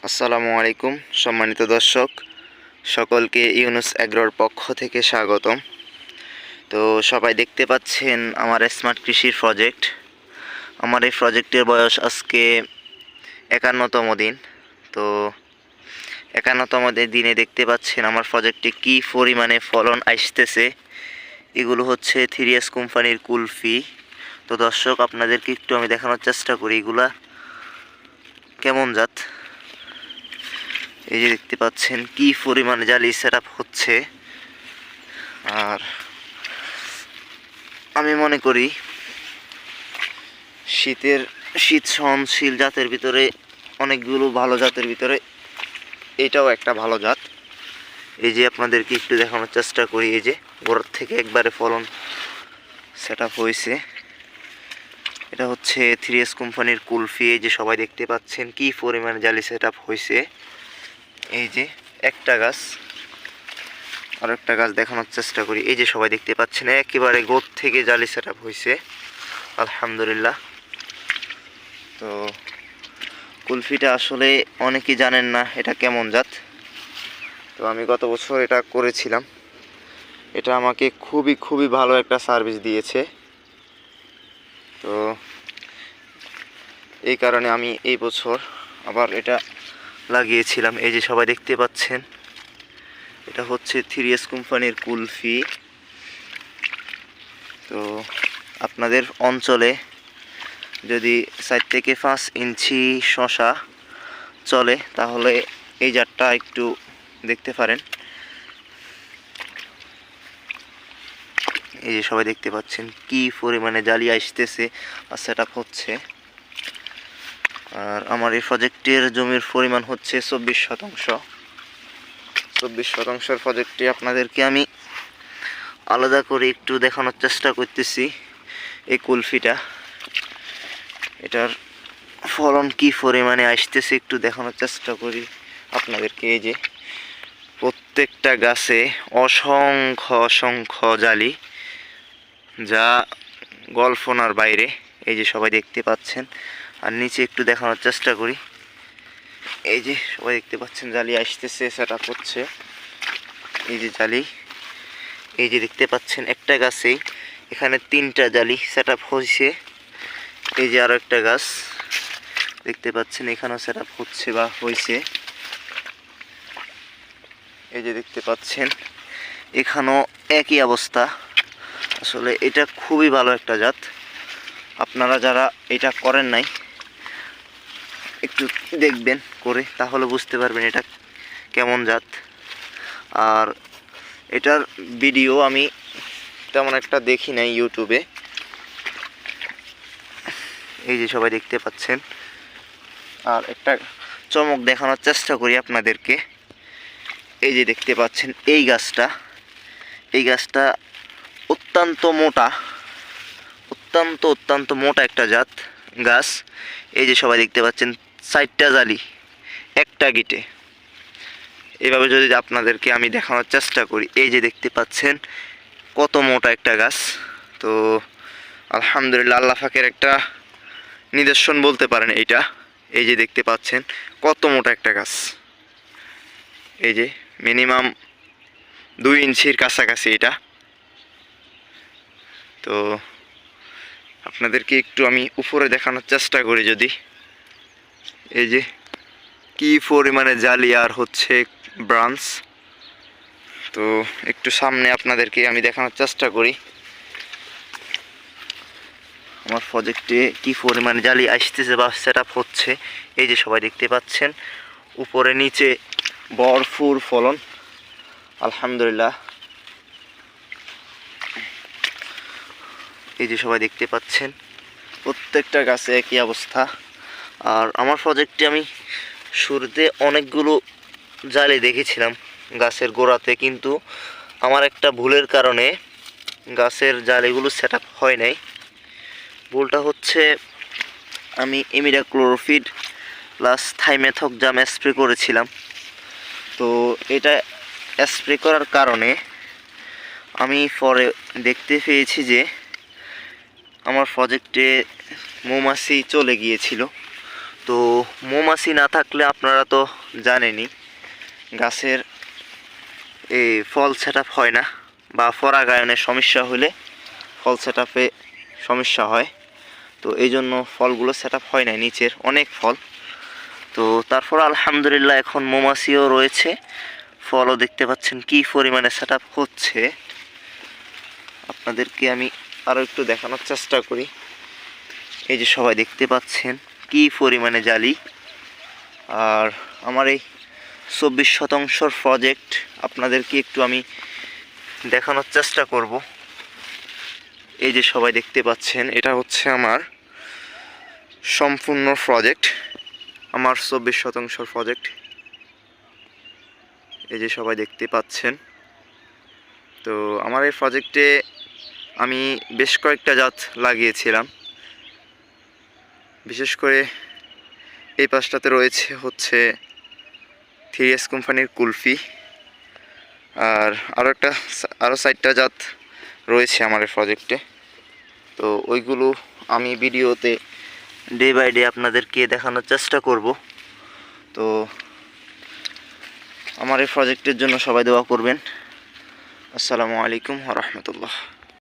আসসালামু আলাইকুম সম্মানিত দর্শক, সকলকে ইউনুস এগ্রোর পক্ষ থেকে স্বাগতম। তো সবাই দেখতে পাচ্ছেন আমার স্মার্ট কৃষির প্রজেক্ট। আমার এই প্রজেক্টের বয়স আজকে 51তম দিন। তো 51তম দিনে দেখতে পাচ্ছেন আমার প্রজেক্টে কি পরিমাণে ফলন আসতেছে। এগুলো হচ্ছে 3S কোম্পানির কুলফি। তো দর্শক, আপনাদেরকে একটু আমি দেখানোর চেষ্টা করি এগুলা কেমন জাত। এই যে দেখতে পাচ্ছেন কি পরিমাণে জালি সেট আপ হচ্ছে। আর আমি মনে করি শীত সহনশীল জাতের ভিতরে অনেকগুলো ভালো জাতের ভিতরে এটাও একটা ভালো জাত। এই যে আপনাদেরকে একটু দেখানোর চেষ্টা করি, এই যে গোড়ার থেকে একবারে ফলন সেট আপ হয়েছে। এটা হচ্ছে 3S কোম্পানির কুলফি। এই যে সবাই দেখতে পাচ্ছেন কি পরিমাণে জালি সেট আপ হয়েছে। এই যে একটা গাছ, আর একটা গাছ দেখানোর চেষ্টা করি। এই যে সবাই দেখতে পাচ্ছেন একেবারে গোড় থেকে জালি সেট আপ হয়েছে, আলহামদুলিল্লাহ। তো কুলফিটা আসলে অনেকেই জানেন না এটা কেমন জাত। তো আমি গত বছর এটা করেছিলাম, এটা আমাকে খুবই ভালো একটা সার্ভিস দিয়েছে। তো এই কারণে আমি এই বছর আবার এটা লাগিয়েছিলাম। এই যে সবাই দেখতে পাচ্ছেন এটা হচ্ছে 3S কোম্পানির কুলফি। তো আপনাদের অঞ্চলে যদি 4 থেকে 5 ইঞ্চি শশা চলে তাহলে এই জাতটা একটু দেখতে পারেন। এই যে সবাই দেখতে পাচ্ছেন কি পরিমাণে জালি আসতেছে আর সেট আপ হচ্ছে। আর আমার এই প্রজেক্টের জমির পরিমাণ হচ্ছে 24 শতাংশ। 24 শতাংশের প্রজেক্টে আপনাদেরকে আমি আলাদা করে একটু দেখানোর চেষ্টা করতেছি এই কুলফিটা। এটার ফলন কি পরিমাণে আসতেছে একটু দেখানোর চেষ্টা করি আপনাদেরকে। এই যে প্রত্যেকটা গাছে অসংখ্য জালি, যা গল্পনার বাইরে। এই যে সবাই দেখতে পাচ্ছেন। আর নিচে একটু দেখানোর চেষ্টা করি। এই যে সবাই দেখতে পাচ্ছেন জালি আসতেছে, সেট আপ হচ্ছে। এই যে জালি, এই যে দেখতে পাচ্ছেন একটা গাছেই এখানে 3টা জালি সেট আপ হয়েছে। এই যে আরো একটা গাছ দেখতে পাচ্ছেন এখানেও সেট আপ হচ্ছে বা হয়েছে। এই যে দেখতে পাচ্ছেন এখানেও একই অবস্থা। আসলে এটা খুবই ভালো একটা জাত। আপনারা যারা এটা করেন নাই একটু দেখবেন করে, তাহলে বুঝতে পারবেন এটা কেমন জাত। আর এটার ভিডিও আমি তেমন একটা দেখি নাই ইউটিউবে। এই যে সবাই দেখতে পাচ্ছেন। আর একটা চমক দেখানোর চেষ্টা করি আপনাদেরকে। এই যে দেখতে পাচ্ছেন এই গাছটা অত্যন্ত মোটা, অত্যন্ত মোটা একটা জাত গাছ। এই যে সবাই দেখতে পাচ্ছেন 4টা জালি একটা গিটে। এভাবে যদি আপনাদেরকে আমি দেখানোর চেষ্টা করি, এই যে দেখতে পাচ্ছেন কত মোটা একটা গাছ। তো আলহামদুলিল্লাহ, আল্লাহ পাকের একটা নিদর্শন বলতে পারেন এইটা। এই যে দেখতে পাচ্ছেন কত মোটা একটা গাছ। এই যে মিনিমাম 2 ইঞ্চির কাছাকাছি এটা। তো আপনাদেরকে একটু আমি উপরে দেখানোর চেষ্টা করি যদি, এই যে কি পরিমাণে জালি আর হচ্ছে ব্রাঞ্চ। তো একটু সামনে আপনাদেরকে আমি দেখানোর চেষ্টা করি আমার প্রজেক্টে কি পরিমাণে জালি আসতেছে বা সেট আপ হচ্ছে। এই যে সবাই দেখতে পাচ্ছেন উপরে নিচে ভরপুর ফলন, আলহামদুলিল্লাহ। এই যে সবাই দেখতে পাচ্ছেন প্রত্যেকটা গাছে একই অবস্থা। আর আমার প্রজেক্টে আমি শুরুতে অনেকগুলো জালি দেখেছিলাম গাছের গোড়াতে, কিন্তু আমার একটা ভুলের কারণে গাছের জালিগুলো সেট আপ হয় নাই। ভুলটা হচ্ছে আমি ইমিডাক্লোরোপিড প্লাস থাইমেথক্সাম স্প্রে করেছিলাম। তো এটা স্প্রে করার কারণে আমি পরে দেখতে পেয়েছি যে আমার প্রজেক্টে মৌমাছি চলে গিয়েছিল। তো মৌমাছি না থাকলে আপনারা তো জানেনই গাছের এই ফল সেট আপ হয় না, বা পরাগায়নের সমস্যা হলে ফল সেট আপে সমস্যা হয়। তো এই জন্য ফলগুলো সেট আপ হয় না, নিচের অনেক ফল। তো তারপর আলহামদুলিল্লাহ এখন মৌমাছিও রয়েছে, ফলও দেখতে পাচ্ছেন কি পরিমাণে সেট আপ হচ্ছে। আপনাদেরকে আমি আরও একটু দেখানোর চেষ্টা করি। এই যে সবাই দেখতে পাচ্ছেন কি পরিমাণে জালি। আর আমার এই 24 শতাংশর প্রজেক্ট আপনাদেরকে একটু আমি দেখানোর চেষ্টা করব। এই যে সবাই দেখতে পাচ্ছেন এটা হচ্ছে আমার সম্পূর্ণ প্রজেক্ট, আমার 24 শতাংশর প্রজেক্ট। এই যে সবাই দেখতে পাচ্ছেন। তো আমার এই প্রজেক্টে আমি বেশ কয়েকটা জাত লাগিয়েছিলাম। বিশেষ করে এই পাশটাতে রয়েছে হচ্ছে 3S কোম্পানির কুলফি, আর আরও 4টা জাত রয়েছে আমার এই প্রজেক্টে। তো ওইগুলো আমি ভিডিওতে ডে বাই ডে আপনাদেরকে দেখানোর চেষ্টা করব। তো আমার এই প্রজেক্টের জন্য সবাই দোয়া করবেন। আসসালামু আলাইকুম ওয়া রাহমাতুল্লাহ।